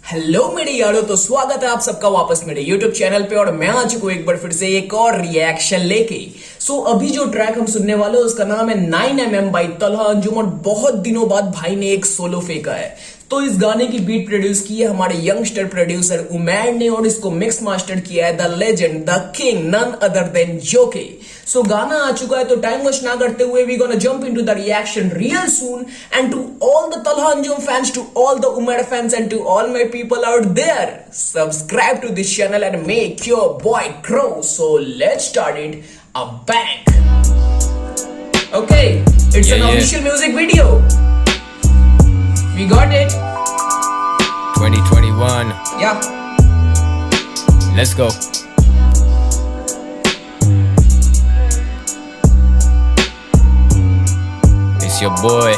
Hello मेरे यारों, तो स्वागत है आप सबका वापस मेरे YouTube चैनल पे। और मैं आ चुका हूं एक बार फिर से एक और रिएक्शन लेके। अभी जो ट्रैक हम सुनने वाले हैं उसका नाम है 9mm बाई तलहा अंजुम। और बहुत दिनों बाद भाई ने एक सोलो फेंका है। तो इस गाने की बीट प्रोड्यूस की है हमारे यंगस्टर प्रोड्यूसर उमैर ने, और इसको मिक्स मास्टर किया है the legend the king none other than Jokhay. गाना आ चुका है, तो टाइम वेस्ट ना करते हुए we gonna jump into the reaction real soon. And to all the Talha Anjum fans, to all the Umair fans, and to all my people out there, subscribe to this channel and make your boy grow. So let's start it a bang. Okay, it's an official music video. We got it. 2021. Yeah. Let's go. It's your boy.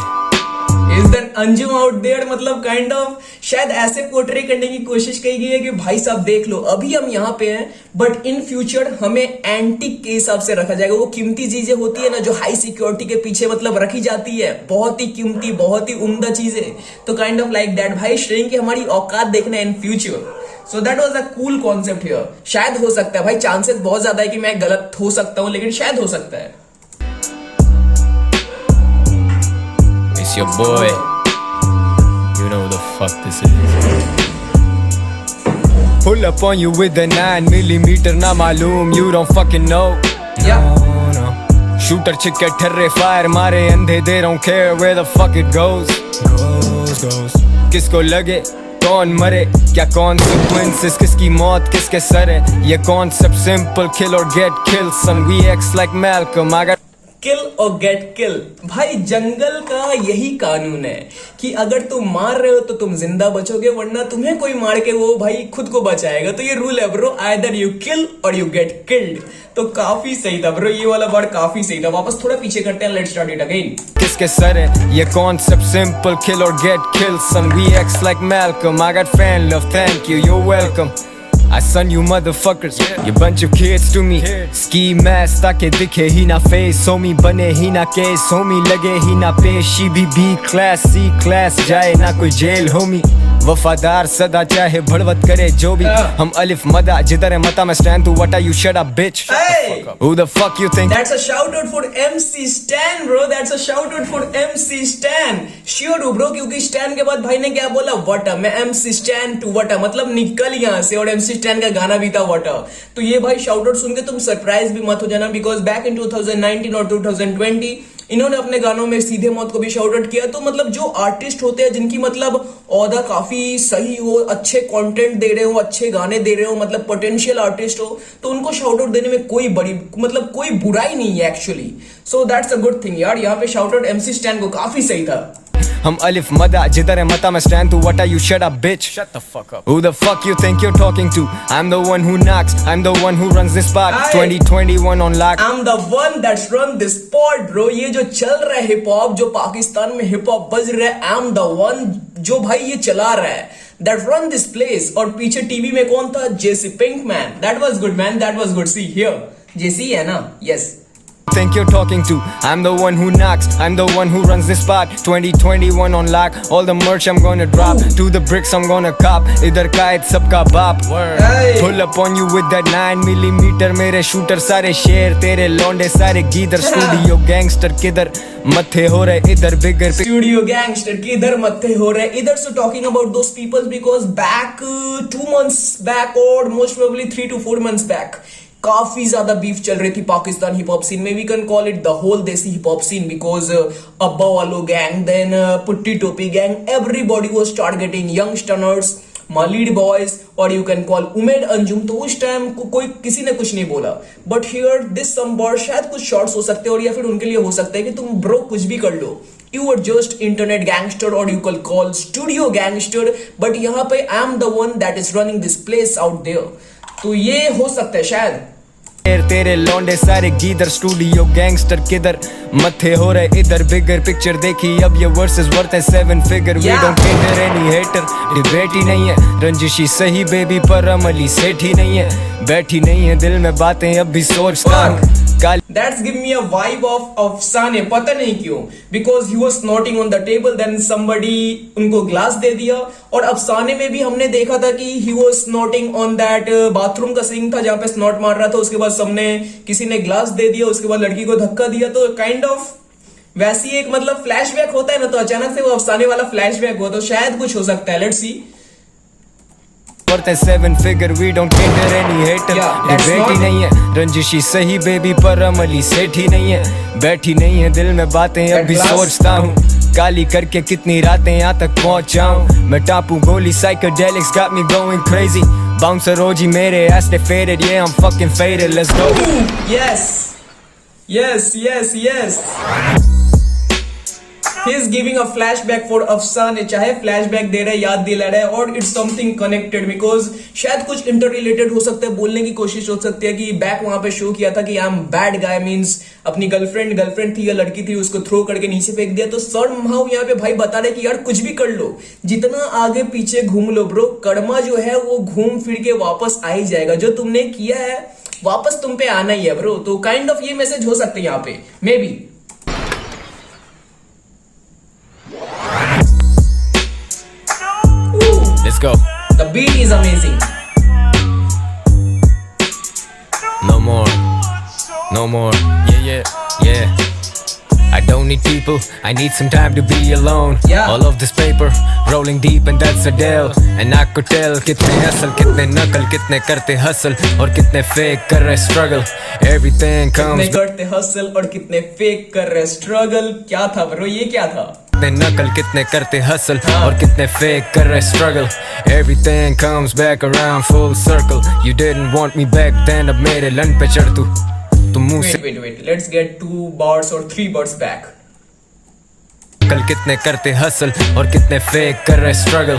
Is that Anjum out there? मतलब kind of शायद ऐसे portray करने की कोशिश की गई है कि भाई साहब देख लो, अभी हम यहाँ पे हैं बट इन फ्यूचर हमें एंटिक के हिसाब से रखा जाएगा। वो कीमती चीजें होती है ना जो हाई सिक्योरिटी के पीछे मतलब रखी जाती है, बहुत ही कीमती, बहुत ही उम्दा चीजें। तो काइंड ऑफ लाइक दैट भाई, श्रेइंग की हमारी औकात देखना in future. So that was a cool concept here. शायद हो सकता है भाई, चांसेस बहुत ज्यादा है कि मैं गलत हो सकता हूँ, लेकिन शायद हो सकता है। It's your boy. You know who the fuck this is. Pull up on you with the 9mm, na मालूम, you don't fucking know. Yeah. No. Shooter chick के ठर्रे fire मारे अंधे, they don't care where the fuck it goes. किसको लगे कौन मरे, क्या consequences, किसकी मौत किसके सर है। ये concept simple, kill or get killed, son, we acts like Malcolm, I got किल और गेट किल। भाई जंगल का यही कानून है कि अगर तुम मार रहे हो तो तुम जिंदा बचोगे, वरना तुम्हें कोई मार के वो भाई खुद को बचाएगा। तो ये रूल है ब्रो, आइदर यू किल और यू गेट किल्ड। तो काफी सही था ब्रो, ये वाला वर्ड काफी सही था। वापस थोड़ा पीछे करते हैं, लेट्स स्टार्ट इट अगेन। किसके सर है ये कॉन्सेप्ट सिंपल, किल और get kill, son, we ex like Malcolm, I got fan love, thank you, you're welcome. I son you motherfuckers, you bunch of kids to me. Ski mask ताके दिखे ही ना face, homie बने ही ना case, homie लगे ही ना पेश। She भी B class, C class, जाए ना कोई जेल homie। वफादार सदा चाहे भड़वत करे जो भी, हम अलिफ मदा जिधर है मता मैं stand to what are you, shut up bitch. Hey! Who the fuck you think? That's a shout out for MC Stan bro, that's a shout out for MC Stan. Sure हो bro, क्योंकि Stan के बाद भाई ने क्या बोला, वटा। मैं MC Stan to वटा, मतलब निकल यहाँ से। और MC Stan का गाना भी था वटा। तो ये भाई शाउट आउट सुन के तुम सरप्राइज भी मत हो जाना, बिकॉज बैक इन 2019 और 2020 इन्होंने अपने गानों में सीधे मौत को भी शाउट आउट किया। तो मतलब जो आर्टिस्ट होते हैं जिनकी मतलब औहदा काफी सही हो, अच्छे कंटेंट दे रहे हो, अच्छे गाने दे रहे हो, मतलब पोटेंशियल आर्टिस्ट हो, तो उनको शाउट आउट देने में कोई बड़ी मतलब कोई बुराई नहीं है actually. So that's a good thing यार। यहाँ पे शाउट आउट MC Stan को काफी सही था। हम अलिफ मदा जिधर है मता मैं stand to what are you, shut up bitch. Shut the fuck up. Who the fuck you think you're talking to? I'm the one who knocks, I'm the one who runs this spot. 2021 on lock. I'm the one that's run this spot bro। ये जो चल रहा है hip hop, जो पाकिस्तान में hip hop बज रहा है, I'm the one जो भाई ये चला रहा है, that run this place। और पीछे टीवी में कौन था? JC Pinkman। That was good man, that was good। See here, JC है ना? Yes। Think you're talking to? I'm the one who knocks, I'm the one who runs this spot. 2021 on lock, all the merch I'm gonna drop. To the bricks I'm gonna cop, idhar ka hai sabka baap. Hey! Pull up on you with that 9mm, mere shooter sare sher, tere londe sare geedar. Studio gangster kidhar mathe ho rahe idhar, bigger studio gangster की इधर मत्थे हो रहे इधर। So talking about those peoples, because back 2 months back और most probably 3 to 4 months back काफी ज्यादा beef चल रही थी पाकिस्तान हिप हॉप सीन में। We can call it the whole desi hip hop scene, because अब्बा वालो गैंग, देन पुट्टी टोपी gang, everybody was targeting youngsters, lead boys, और यू कैन कॉल उमेर अंजुम। तो उस टाइम कोई किसी ने कुछ नहीं बोला, बट हियर दिस समबर शायद कुछ शॉर्ट्स हो सकते हैं, और या फिर उनके लिए हो सकता है कि तुम ब्रो कुछ भी कर लो, you are just internet gangster और you can call studio gangster, but यहाँ पे I am the one that is running this place out there. तो ये हो सकता है शायद। तेरे लौंडे सारे गीदर, स्टूडियो गैंगस्टर किधर मथे हो रहे इधर, बिगर पिक्चर देखी अब ये वर्सेस वर्थ है 7 figure. We don't cater any hater, debate ही नहीं है, रंजिशी सही बेबी पर अमली सेठ ही नहीं है, बैठी नहीं है दिल में बातें अब भी सोचता हूँ। That's give me a vibe of अफसाने, पता नहीं क्यों, because he was snorting on the table, then somebody उनको ग्लास दे दिया। और अफसाने में भी हमने देखा था कि he was snorting on that bathroom का सिंक था जहां पे स्नॉट मार रहा था, उसके बाद सबने किसी ने ग्लास दे दिया, उसके बाद लड़की को धक्का दिया। तो काइंड ऑफ वैसी एक मतलब फ्लैशबैक होता है ना, तो अचानक से वो अफसाने वाला फ्लैशबैक हुआ, तो शायद कुछ हो सकता है। Let's see. worth a 7 figure, we don't cater any hater। ये बेटी नहीं है रंजिशी सही बेबी, पर अमली सेठी नहीं है, बैठी नहीं है दिल में बातें अभी सोचता हूँ, काली करके कितनी रातें यहाँ तक पहुँच जाऊँ मैं, टापू गोली psychedelics got me going crazy, bouncer रोजी मेरे ass they faded, yeah I'm fucking faded, let's go। Yes, yes, yes, yes। He is giving a flashback for अफसाने, चाहे फ्लैशबैक दे रहा है, याद दिला रहा है, और इट्स समथिंग कनेक्टेड, बिकॉज शायद कुछ इंटर रिलेटेड हो सकता है, बोलने की कोशिश हो सकती है कि बैक वहां पे शो किया था कि I am bad guy, means अपनी गर्लफ्रेंड थी या लड़की थी, उसको थ्रो करके नीचे फेंक दिया। तो somehow यहाँ पे भाई बता रहे कि यार कुछ भी कर लो, जितना आगे पीछे घूम लो ब्रो, कर्मा जो है वो घूम फिर के वापस आ ही जाएगा, जो तुमने किया है वापस तुम पे आना ही है ब्रो। तो काइंड ऑफ ये मैसेज हो सकते हैं यहाँ पे, may be. Let's go। The beat is amazing। No more, no more, yeah। I don't need people, I need some time to be alone। Yeah। All of this paper rolling deep and that's a deal, and I could tell कितने असल कितने नकल, कितने करते hustle और कितने fake कर रहे struggle। Everything comes कितने करते हसल और कितने फेक कर रहे स्ट्रगल। क्या था ब्रो, ये क्या था? कितने नकल कितने करते हसल और कितने फेक कर रहे struggle। Everything comes back around full circle। You didn't want me back then, अब मेरे लन पे चढ़ तू मुंह से। Wait, let's get 2 bars or 3 bars back। कल कितने करते हसल और कितने फेक कर रहे struggle।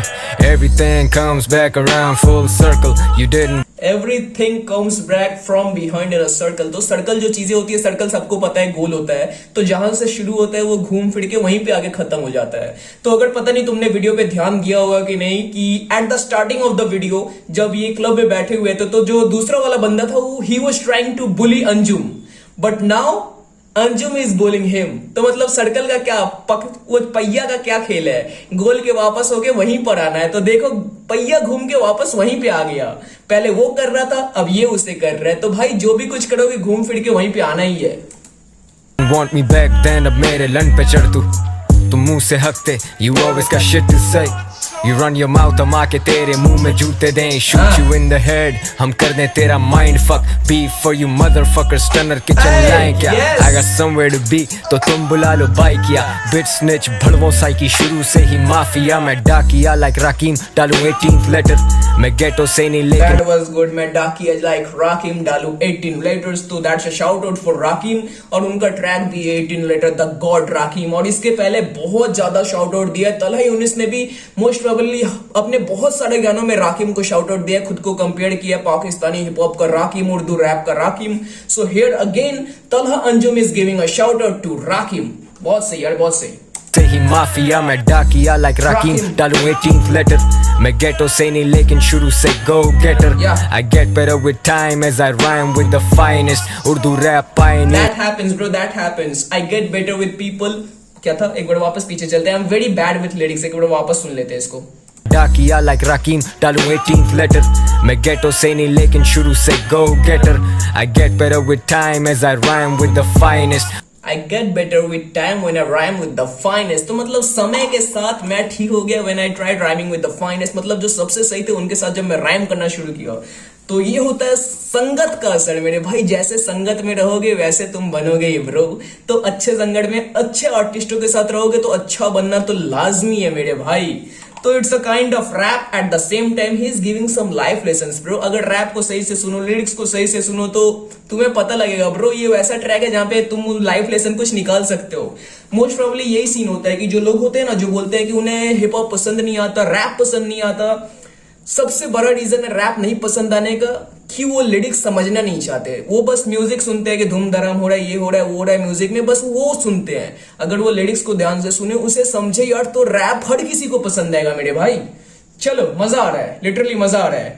Everything comes back around full circle। You didn't Everything comes back from behind in a circle। तो सर्कल जो चीजें होती है, सर्कल सबको पता है गोल होता है, तो जहां से शुरू होता है वो घूम फिर के वहीं पे आगे खत्म हो जाता है। तो अगर पता नहीं तुमने वीडियो पे ध्यान दिया होगा कि नहीं, कि at the starting of the video जब ये क्लब में बैठे हुए थे, तो जो दूसरा वाला बंदा था वो ही was trying to bully Anjum, but now Anjum is bowling him. तो मतलब सर्कल का क्या वो पहिया का क्या खेल है, गोल के वापस होके वहीं पर आना है। तो देखो पहिया घूम के वापस वहीं पे आ गया, पहले वो कर रहा था अब ये उसे कर रहा है। तो भाई जो भी कुछ करोगे घूम फिर के वहीं पे आना ही है। want me back then, अब मेरे लन पे चढ़ तू मुंह से हकते। You always got shit to say। You run your mouth, हम आके तेरे मुंह में जूते दें। Shoot you in the head, हम कर दें तेरा mind fuck। Beef for you motherfuckers, stunner kitchen लाएं क्या? I got somewhere to be, तो तुम बुला लो बाइक या bitch snitch भड़वों साइकी, शुरू से ही माफिया मैं डाकिया like राकीम, डालूं 18th letter मैं ghetto से नहीं लेकिन। That was good, मैं डाकिया like राकीम डालूं 18 letters। तो that's a shout out for राकीम, और उनका ट्रैक भी 18 letter द गॉड राकीम। और इसके पहले बहुत ज्यादा शाउट आउट दिया तलहा यूनिस ने भी, मोस्ट प्रोबेबली अपने बहुत सारे गानों में राकीम को शाउट आउट दिया, खुद को कंपेयर किया पाकिस्तानी हिप हॉप का राकीम, उर्दू रैप का Rakim. So here again Talha Anjum is giving a shout out to Rakim. बहुत सही यार, बहुत सही। से ही माफिया मैं डाकिया like राकीम, डालूं 18th letter मैं ghetto से नहीं लेकिन शुरू से go getter। I get better with time as I rhyme with the finest Urdu rap pioneer। That happens bro, that happens। I get better with people। क्या था, एक बार वापस पीछे चलते हैं। I'm very bad with lyrics, एक बार वापस सुन लेते हैं इसको। डाकिया like राकीम, डालूं 18th letter मैं ghetto से नहीं लेकिन शुरू से go getter। I get better with time as I rhyme with the finest। I get better with time when I rhyme with the finest। तो मतलब समय के साथ मैं ठीक हो गया when I tried rhyming with the finest। मतलब जो सबसे सही थे उनके साथ जब मैं राइम करना शुरू किया। तो ये होता है संगत का असर मेरे भाई, जैसे संगत में रहोगे वैसे तुम बनोगे ये ब्रो। तो अच्छे संगत में अच्छे आर्टिस्टों के साथ रहोगे तो अच्छा बनना तो लाजमी है मेरे भाई। तो it's a kind of rap, at the same time he is giving some life lessons bro. अगर रैप को सही से सुनो, लिरिक्स को सही से सुनो, तो तुम्हें पता लगेगा ब्रो ये वैसा ट्रैक है जहां पे तुम लाइफ लेसन कुछ निकाल सकते हो। मोस्ट प्रोबेबली यही सीन होता है कि जो लोग होते हैं ना, जो बोलते हैं कि उन्हें हिप हॉप पसंद नहीं आता, रैप पसंद नहीं आता, सबसे बड़ा रीजन है रैप नहीं पसंद आने का कि वो लिरिक्स समझना नहीं चाहते। वो बस म्यूजिक सुनते हैं कि धूम धड़ाम हो रहा है, ये हो रहा है, वो हो रहा है, म्यूजिक में बस वो सुनते हैं। अगर वो लिरिक्स को ध्यान से सुने, उसे समझे यार, तो रैप हर किसी को पसंद आएगा मेरे भाई। चलो मजा आ रहा है, लिटरली मजा आ रहा है।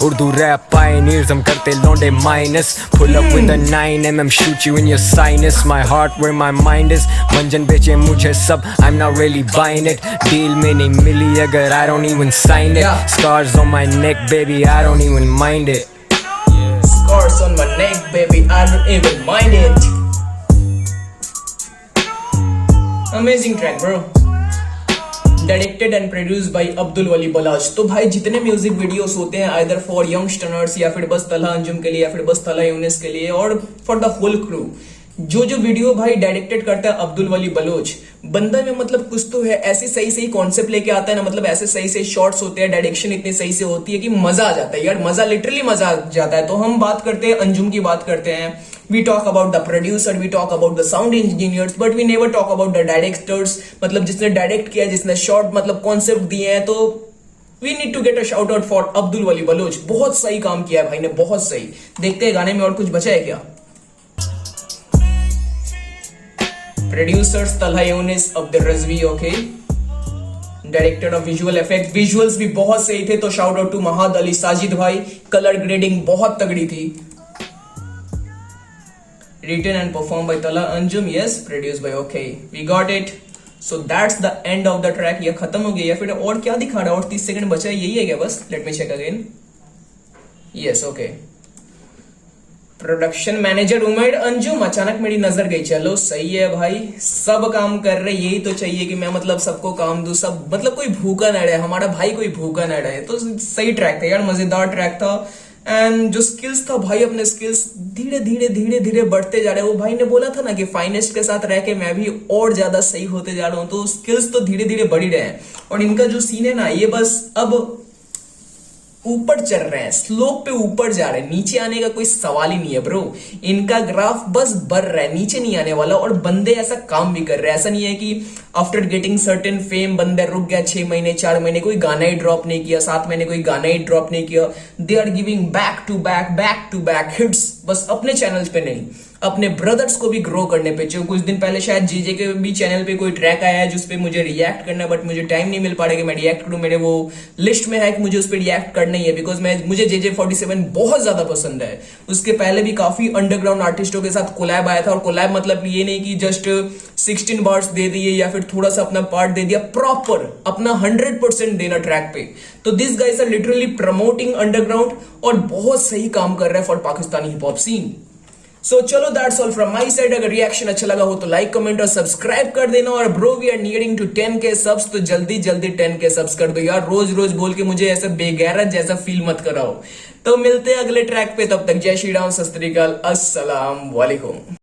Urdu rap pioneers, हम करते लौंडे minus. Pull up with a 9mm, shoot you in your sinus. My heart where my mind is. मंजन बेचे मुझे सब, I'm not really buying it. Deal में नहीं मिली अगर I don't even sign it. Scars on my neck, baby, I don't even mind it. Scars on my neck, baby, I don't even mind it. Amazing track, bro. Directed and produced by Abdul Wali Baloch. तो भाई जितने music videos होते हैं either for youngsters या फिर बस तलहा अंजुम के लिए या फिर बस तलहा यूनिस के लिए और for the whole crew, जो वीडियो भाई डायरेक्टेड करता है अब्दुल वली बलोच, बंदा में मतलब कुछ तो है. ऐसे सही सही कॉन्सेप्ट लेके आता है ना, मतलब ऐसे सही सही शॉट्स होते हैं, डायरेक्शन इतनी सही से होती है कि मजा आ जाता है यार. मजा, लिटरली मजा आ जाता है. तो हम बात करते हैं अंजुम की, बात करते हैं. We talk about the producer, we talk about the sound engineers, but we never talk about the directors. मतलब जिसने डायरेक्ट किया, जिसने शॉर्ट मतलब कॉन्सेप्ट दिए हैं. तो we need to get a shout out for Abdul Wali Baloch. बहुत सही काम किया है भाई ने, बहुत सही. देखते हैं गाने में और कुछ बचा है क्या. Producers Talha Younis, Abdul Rizvi, okay. Director of visual effect, visuals भी बहुत सही थे. तो shout out to Mahad Ali Sajid भाई. कलर ग्रेडिंग बहुत तगड़ी थी. Written and performed by Tala Anjum, yes. Produced by, okay, we got it. So that's the end of the track. ये खत्म हो गया या फिर और क्या दिखा रहा है? और 30 सेकंड बचा है, यही है क्या बस? Let me check again. Yes, okay. Production manager Umair Anjum, अचानक मेरी नजर गई. चलो सही है भाई, सब काम कर रहे. यही तो चाहिए कि मैं मतलब सबको काम दूं, सब मतलब कोई भूखा न रहे, हमारा भाई कोई भूखा न रहे. तो सही ट्रैक था यार, मजेदार ट्रैक था. एंड जो स्किल्स था भाई, अपने स्किल्स धीरे धीरे धीरे धीरे बढ़ते जा रहे हैं. वो भाई ने बोला था ना कि फाइनेस्ट के साथ रह के मैं भी और ज्यादा सही होते जा रहा हूं. तो स्किल्स तो धीरे धीरे बढ़ ही रहे हैं. और इनका जो सीन है ना, ये बस अब ऊपर चल रहे हैं, स्लोप पे ऊपर जा रहे हैं. नीचे आने का कोई सवाल ही नहीं है ब्रो. इनका ग्राफ बस बढ़ रहा है, नीचे नहीं आने वाला. और बंदे ऐसा काम भी कर रहे हैं. ऐसा नहीं है कि आफ्टर गेटिंग सर्टेन फेम बंदे रुक गया 6 महीने 4 महीने, कोई गाना ही ड्रॉप नहीं किया, 7 महीने कोई गाना ही ड्रॉप नहीं किया. They are giving back to back hits. बस अपने चैनल्स पे नहीं, अपने ब्रदर्स को भी ग्रो करने पे. जो कुछ दिन पहले शायद जीजे के भी चैनल पे कोई ट्रैक आया है जिस पे मुझे रिएक्ट करना है, बट मुझे टाइम नहीं मिल पा रहा कि मैं रिएक्ट करूं. मेरे वो लिस्ट में है कि मुझे उस पर रिएक्ट करना ही है, बिकॉज मुझे JJ47 बहुत ज्यादा पसंद है. उसके पहले भी काफी अंडरग्राउंड आर्टिस्टों के साथ कोलैब आया था. और कोलैब मतलब ये नहीं कि जस्ट 16 बार्स दे दिए या फिर थोड़ा सा अपना पार्ट दे दिया, प्रॉपर अपना 100% देना ट्रैक पे. तो this guys are literally promoting underground और बहुत सही काम कर रहे हैं for Pakistani hip hop scene. So चलो, that's all from my side. अगर रिएक्शन अच्छा लगा हो तो लाइक, कमेंट और सब्सक्राइब कर देना. और bro, we are nearing to 10K subs, तो जल्दी जल्दी 10K सब्स कर दो यार. रोज रोज बोल के मुझे ऐसा बेगैरत जैसा फील मत कराओ. तो मिलते हैं अगले ट्रैक पे, तब तक जय श्री राम, सत श्री अकाल, अस्सलाम वालेकुम.